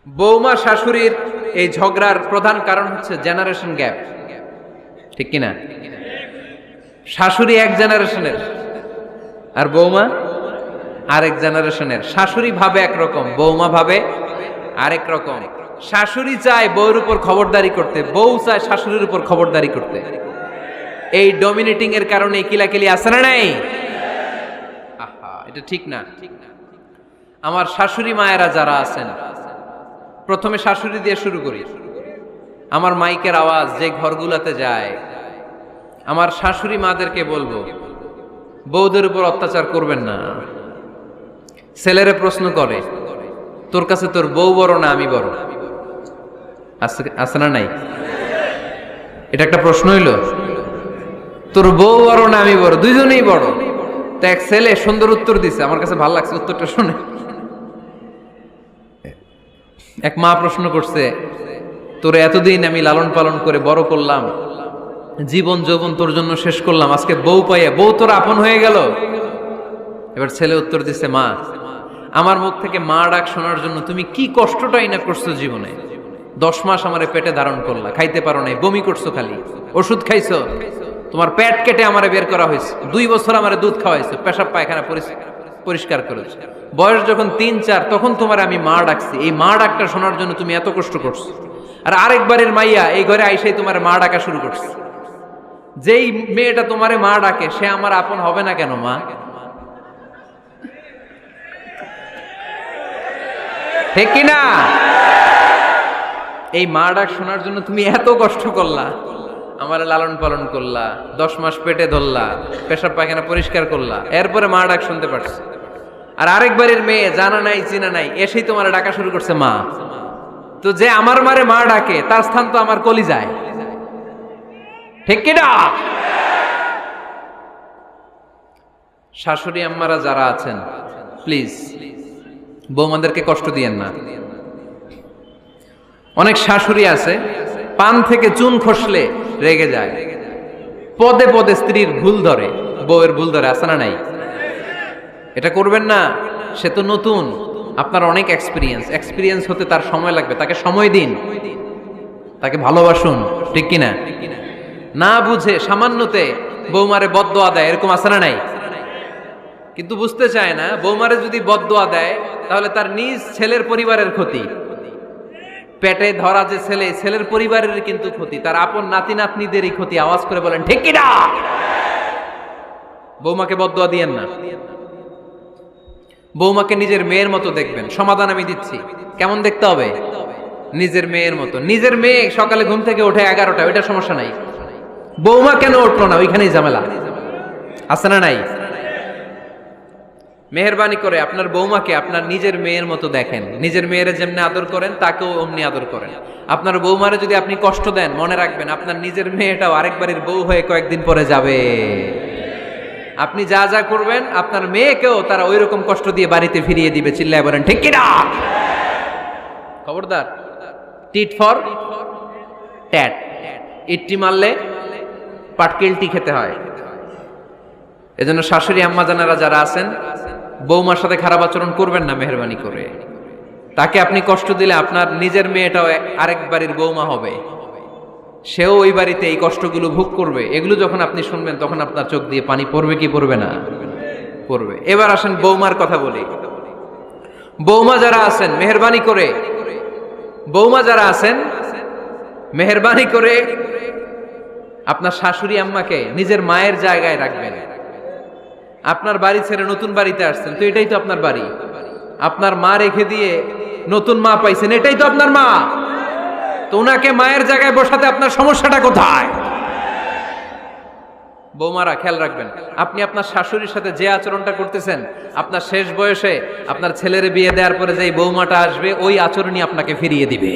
বৌমা শাশুড়ির এই ঝগড়ার প্রধান কারণ হচ্ছে জেনারেশন গ্যাপ, ঠিক কিনা? শাশুড়ি এক জেনারেশনের আর বৌমা আরেক জেনারেশনের। শাশুড়ি ভাবে একরকম, বৌমা ভাবে আরেক রকম। শাশুড়ি চায় বউর উপর খবরদারি করতে, বউ চায় শাশুড়ির উপর খবরদারি করতে। এই ডমিনেটিং এর কারণে কিলাকিলি আছে না নাই? আহা, এটা ঠিক না। আমার শাশুড়ি মায়েরা যারা আছেন, প্রথমে শাশুড়ি দিয়ে শুরু করি। আমার মাইকের আওয়াজ যে ঘরগুলোতে যায়, আমার শাশুড়ি মাদেরকে বলবো, বউদের উপর অত্যাচার করবেন না। ছেলেরে প্রশ্ন করে, তোর কাছে তোর বউ বড় না আমি বড়? আছে না নাই? এটা একটা প্রশ্ন হইল। তোর বউ বড় না আমি বড়? দুইজনেই বড়। তো এক ছেলে সুন্দর উত্তর দিছে, আমার কাছে ভালো লাগছে উত্তরটা শুনে। এক মা প্রশ্ন করছে, তোর এতদিন আমি লালন পালন করে বড় করলাম, জীবন যৌবন তোর জন্য শেষ করলাম, আজকে বউ পাইয়া বউ তোর আপন হয়ে গেল? এবার ছেলে উত্তর দিছে, মা, আমার মুখ থেকে মা ডাক শোনার জন্য তুমি কি কষ্টটাই না করছো জীবনে। 10 মাস আমারে পেটে ধারণ করলা, খাইতে পারো নাই, বমি করছো, খালি ওষুধ খাইছো, তোমার পেট কেটে আমারে বের করা হয়েছে, 2 বছর আমারে দুধ খাওয়াইছো, পেশাব পায়খানা পরিষ্কার করেছো। বয়স যখন 3-4 তখন তোমার আমি মা ডাকছি, এই মা ডাকটা শোনার জন্য তুমি এত কষ্ট করছো। আর আরেকবারের মাইয়া এই ঘরে আইসাই তোমার মা ডাকা শুরু করছে। যেই মেয়েটা তোমারে মা ডাকে সে আমার আপন হবে না কেন মা? ঠিক কিনা? এই মা ডাক শোনার জন্য তুমি এত কষ্ট করলা, আমার লালন পালন করলা, 10 মাস পেটে ধরলা, পেশাব পায়খানা পরিষ্কার করলা, এরপরে মা ডাক শুনতে পারছো। আর আরেকবারের মেয়ে জানা নাই চিনা নাই এসেই তোমার ডাকা শুরু করছে মা। তো যে আমার মারে মা ডাকে তার স্থান তো আমার কলিজায়, ঠিক কিনা? শাশুড়ি আম্মারা যারা আছেন, প্লিজ বৌমাদেরকে কষ্ট দিয়েন না। অনেক শাশুড়ি আছে পান থেকে চুন খসলে রেগে যায়, পদে পদে স্ত্রীর ভুল ধরে, বউয়ের ভুল ধরে, আছে না নাই? এটা করবেন না। সে তো নতুন, আপনার অনেক এক্সপিরিয়েন্স হতে তার সময় লাগবে, তাকে সময় দিন, তাকে ভালোবাসুন, ঠিক কিনা? না বুঝে সামান্যতে বৌমারে বদদোয়া দেয়, এরকম আছে না নাই? কিন্তু বুঝতে চায় না, বৌমারে যদি বদদোয়া দেয় তাহলে তার নিজ ছেলের পরিবারের ক্ষতি। পেটে ধরা যে ছেলে, ছেলের পরিবারের কিন্তু ক্ষতি, তার আপন নাতি নাতনিদেরই ক্ষতি। আওয়াজ করে বলেন ঠিক কিনা? বৌমাকে বদদোয়া দিয়েন না। বৌমাকে নিজের মেয়ের মতো দেখবেন। সমাধান আমি দিচ্ছি। কেমন দেখতে হবে? নিজের মেয়ের মতো। নিজের মেয়ে সকালে ঘুম থেকে ওঠে 11টা, ওইটা সমস্যা নাই। বৌমা কেন উঠলো না, ওইখানেই ঝামেলা, আছে না নাই? মেহেরবানি করে আপনার বৌমাকে আপনার নিজের মেয়ের মতো দেখেন। নিজের মেয়েরে যেমনি আদর করেন তাকেও অমনি আদর করেন। আপনার বৌমারে যদি আপনি কষ্ট দেন, মনে রাখবেন আপনার নিজের মেয়েটাও আরেকবারের বউ হয়ে কয়েকদিন পরে যাবে। আপনি যা যা করবেন আপনার মেয়েকেও তারা ওই রকম কষ্ট দিয়ে বাড়িতে ফিরিয়ে দিবে। চিল্লায় বলেন ঠিক কিনা? খবরদার, টিট ফর ট্যাট। ইট্টি মারলে পাটকেলটি খেতে হয়। এজন্য শাশুড়ি আম্মা জানারা যারা আছেন, বৌমার সাথে খারাপ আচরণ করবেন না মেহেরবানি করে। তাকে আপনি কষ্ট দিলে আপনার নিজের মেয়েটাও আরেক বাড়ির বৌমা হবে, সেও ওই বাড়িতে এই কষ্টগুলো ভোগ করবে। এগুলো যখন আপনি শুনবেন তখন আপনার চোখ দিয়ে পানি পড়বে কি পড়বে না? পড়বে। এবার আসেন বৌমার কথা বলি। বৌমা যারা আছেন মেহেরবানি করে, বৌমা যারা আছেন মেহেরবানি করে আপনার শাশুড়ি আম্মাকে নিজের মায়ের জায়গায় রাখবেন। আপনার বাড়ি ছেড়ে নতুন বাড়িতে আসছেন, তো এটাই তো আপনার বাড়ি। আপনার মা রেখে দিয়ে নতুন মা পাইছেন, এটাই তো আপনার মা। তো ওনাকে মায়ের জায়গায় বসাতে আপনার সমস্যাটা কোথায়? বৌমারা খেয়াল রাখবেন, আপনি আপনার শাশুড়ির সাথে যে আচরণটা করতেছেন, আপনার শেষ বয়সে আপনার ছেলের বিয়ে দেওয়ার পরে যে বৌমাটা আসবে ওই আচরণই আপনাকে ফিরিয়ে দিবে।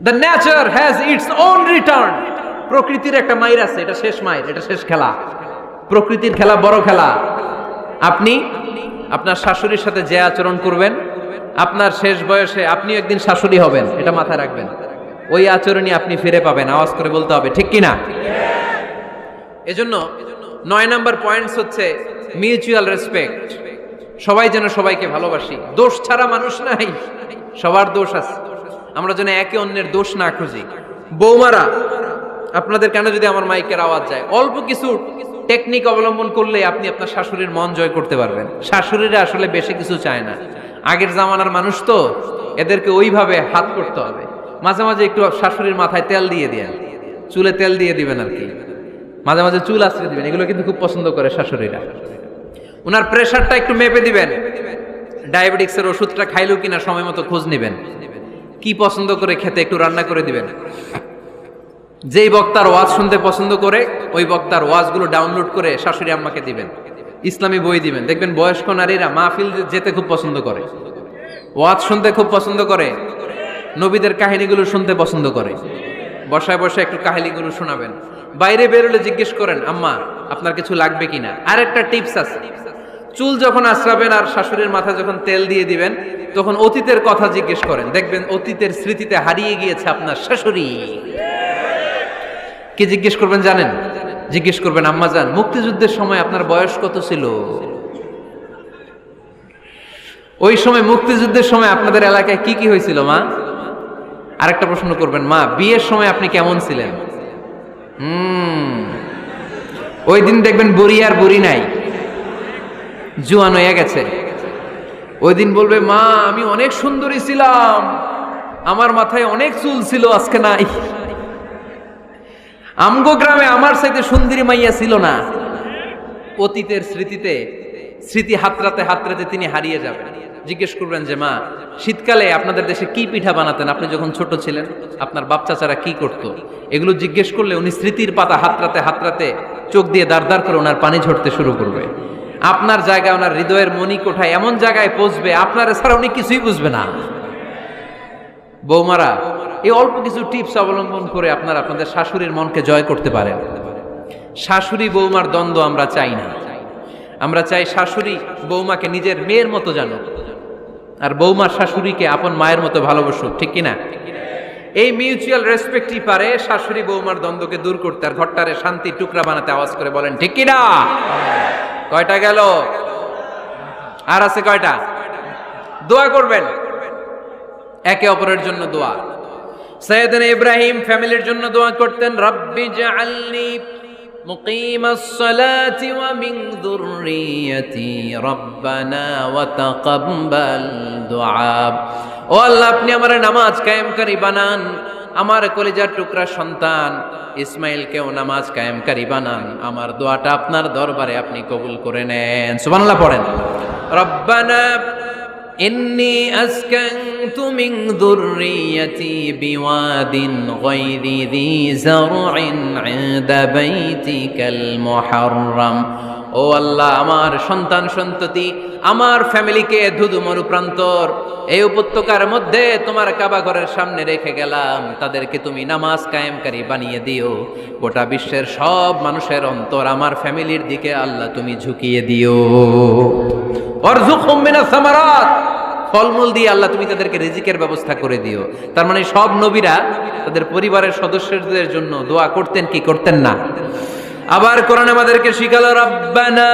The nature has its own return. প্রকৃতির একটা মাইর আছে, এটা শেষ মাইর, এটা শেষ খেলা। প্রকৃতির খেলা বড় খেলা। আপনি আপনার শাশুড়ির সাথে যে আচরণ করবেন, আপনার শেষ বয়সে আপনিও একদিন শাশুড়ি হবেন, এটা মাথায় রাখবেন। ওই আচরণই আপনি ফিরে পাবেন। আওয়াজ করে বলতে হবে ঠিক কিনা? এজন্য 9 নাম্বার পয়েন্টস হচ্ছে মিউচুয়াল রেসপেক্ট। সবাই যেন সবাইকে ভালোবাসি। দোষ ছাড়া মানুষ নাই। সবার দোষ আছে, আমরা যেন একে অন্যের দোষ না খুঁজি। বৌমারা, আপনাদের কেন যদি আমার মাইকের আওয়াজ যায়, অল্প কিছু টেকনিক অবলম্বন করলে আপনি আপনার শাশুড়ির মন জয় করতে পারবেন। শাশুড়িরা আসলে বেশি কিছু চায় না, আগের জামানার মানুষ তো, এদেরকে ওইভাবে হাত করতে হবে। মাঝে মাঝে একটু শাশুড়ির মাথায় তেল দিয়ে দেন, চুলে তেল দিয়ে দিবেন আর কি, মাঝে মাঝে চুল আশ্রয় দিবেন, এগুলো কিন্তু খুব পছন্দ করে শাশুড়িরা। ওনার প্রেশারটা একটু মেপে দিবেন, ডায়াবেটিক্সের ওষুধটা খাইলো কিনা সময় মতো খোঁজ নিবেন, কি পছন্দ করে খেতে একটু রান্না করে দিবেন। যেই বক্তার ওয়াজ শুনতে পছন্দ করে ওই বক্তার ওয়াজগুলো ডাউনলোড করে শাশুড়ি আম্মাকে দিবেন, ইসলামী বই দিবেন। দেখবেন বয়স্ক নারীরা মাহফিল যেতে খুব পছন্দ করে, ওয়াজ শুনতে খুব পছন্দ করে, নবীদের কাহিনীগুলো শুনতে পছন্দ করে। বসায় বসে একটু কাহিনীগুলো শোনাবেন। বাইরে বেরোলে জিজ্ঞেস করেন, আম্মা আপনার কিছু লাগবে কিনা। আর একটা টিপস আছে, চুল যখন আশ্রাবেন আর শাশুড়ির মাথায় যখন তেল দিয়ে দিবেন, তখন অতীতের কথা জিজ্ঞেস করেন, দেখবেন অতীতের স্মৃতিতে হারিয়ে গিয়েছে আপনার শাশুড়ি। কি জিজ্ঞেস করবেন জানেন? জিজ্ঞেস করবেন, আম্মা জান, মুক্তিযুদ্ধের সময় আপনার বয়স কত ছিল? ওই সময় মুক্তিযুদ্ধের সময় আপনাদের এলাকায় কি কি হয়েছিল মা? আরেকটা প্রশ্ন করবেন, মা বিয়ের সময় আপনি কেমন ছিলেন? ওই দিন দেখবেন বুড়ি আর বুড়ি নাই, জুয়ান হয়ে গেছে। ওই দিন বলবে, মা আমি অনেক সুন্দরী ছিলাম, আমার মাথায় অনেক চুল ছিল, আজকে নাই। আমগো গ্রামে আমার সাথে সুন্দরী মাইয়া ছিল না। অতীতের স্মৃতিতে, স্মৃতি হাতরাতে হাতরাতে তিনি হারিয়ে যাবেন। জিজ্ঞেস করবেন যে, মা শীতকালে আপনাদের দেশে কি পিঠা বানাতেন আপনি যখন ছোট ছিলেন, আপনার বাপ চাচারা কি করতো? এগুলো জিজ্ঞেস করলে উনি স্মৃতির পাতা হাতরাতে হাতরাতে চোখ দিয়ে দাঁড় দাঁড় করে ওনার পানি ঝরতে শুরু করবে। আপনার জায়গায়, ওনার হৃদয়ের মনি কোঠায় এমন জায়গায় পৌঁছবে, আপনার ছাড়া উনি কিছুই বুঝবে না। বৌমারা, এই অল্প কিছু টিপস অবলম্বন করে আপনারা আপনাদের শাশুড়ির মনকে জয় করতে পারেন। শাশুড়ি বৌমার দ্বন্দ্ব আমরা চাই না, আমরা চাই শাশুড়ি বৌমাকে নিজের মেয়ের মতো জানুক, আর বৌমার শাশুড়িকে আপন মায়ের মতো ভালোবাসুক, ঠিক কিনা? এই মিউচুয়াল রেসপেক্টই পারে শাশুড়ি বৌমার দ্বন্দ্বকে দূর করতে, আর ঘরটারে শান্তি টুকরা বানাতে। আওয়াজ করে বলেন ঠিক কিনা? কয়টা গেল? আর আছে কয়টা? দোয়া করবেন একে অপরের জন্য। দোয়া, সাইয়েদনা ইব্রাহিম ফ্যামিলির জন্য দোয়া করতেন, রব্বি জাআলনি মুকিমাস সালাতি ওয়া মিন যুররিয়াতি রব্বানা ওয়া তাকাব্বাল দুআ। ও আল্লাহ, আপনি আমার নামাজ কায়েমকারী বানান, আমার কলিজার টুকরা সন্তান ইসমাইলকেও নামাজ কায়েমকারী বানান, আমার দোয়াটা আপনার দরবারে আপনি কবুল করে নেন। সুবহানাল্লাহ পড়েন। রব্বানা ইন্নী আসকানতু মিন যুররিয়াতি বিওয়াদিন গায়রি যী যারইন ইনদা বাইতিকাল মুহাররাম। ও আল্লাহ, আমার সন্তান সন্ততি, আমার ফ্যামিলিকে ধুধু মরুপ্রান্তর এই উপত্যকার মধ্যে তোমার কাবা ঘরের সামনে রেখে গেলাম, তাদেরকে তুমি নামাজ কায়েমকারী বানিয়ে দিও। গোটা বিশ্বের সব মানুষের অন্তর আমার ফ্যামিলির দিকে আল্লাহ তুমি ঝুঁকিয়ে দিও। ওয়ারযুকহুম মিনাস সামারাত, ফলমূল দিয়ে আল্লাহ তুমি তাদেরকে রিজিকের ব্যবস্থা করে দিও। তার মানে সব নবীরা তাদের পরিবারের সদস্যদের জন্য দোয়া করতেন কি করতেন না? আবার কোরআন আমাদেরকে শিখালো, রব্বানা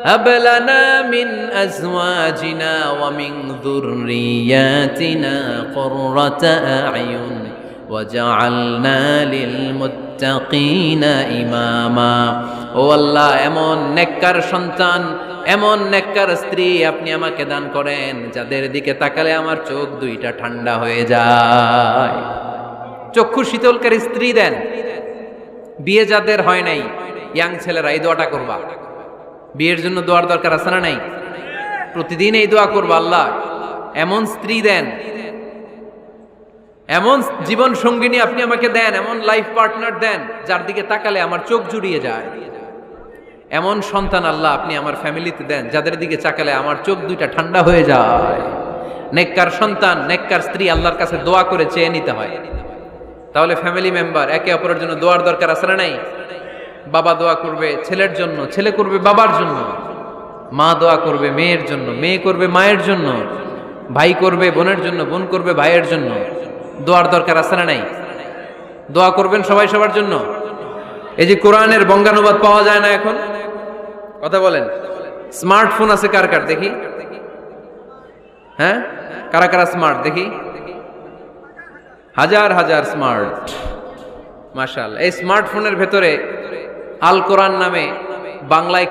হাব লানা মিন আজওয়াজিনা ওয়া মিন যুররিয়াতিনা কুররাতা আ'য়ুন ওয়াজআলনা লিল মুত্তাকিনা ইমামা। ও আল্লাহ, এমন নেককার সন্তান, এমন নেককার স্ত্রী আপনি আমাকে দান করেন, যাদের দিকে তাকালে আমার চোখ দুইটা ঠান্ডা হয়ে যায়। চক্ষু শীতলকারী স্ত্রী দেন। বিয়ে যাদের হয় নাই, ইয়াং ছেলেরা এই দোয়াটা করবা। বিয়ের জন্য দোয়ার দরকার আছে না নাই? প্রতিদিন এই দোয়া করবা, আল্লাহ এমন স্ত্রী দেন, এমন জীবন সঙ্গিনী আপনি আমাকে দেন, এমন লাইফ পার্টনার দেন যার দিকে তাকালে আমার চোখ জুড়িয়ে যায়। এমন সন্তান আল্লাহ আপনি আমার ফ্যামিলিতে দেন, যাদের দিকে তাকালে আমার চোখ দুইটা ঠান্ডা হয়ে যায়। নেককার সন্তান, নেককার স্ত্রী আল্লাহর কাছে দোয়া করে চেয়ে নিতে হয়। তাহলে ফ্যামিলি মেম্বার একে অপরের জন্য দোয়ার দরকার আছে না নাই? বাবা দোয়া করবে ছেলের জন্য, ছেলে করবে বাবার জন্য, মা দোয়া করবে মেয়ের জন্য, মেয়ে করবে মায়ের জন্য, ভাই করবে বোনের জন্য, বোন করবে ভাইয়ের জন্য। দোয়ার দরকার আছে না নাই? দোয়া করবেন সবাই সবার জন্য। এই যে কোরআনের বঙ্গানুবাদ পাওয়া যায় না এখন, কথা বলেন। স্মার্টফোন আছে কার কার দেখি? হ্যাঁ, কারা কারা স্মার্ট দেখি, হাজার হাজার স্মার্ট, মাশাআল্লাহ। এই স্মার্টফোনের ভেতরে আল কোরআন নামে বাংলায়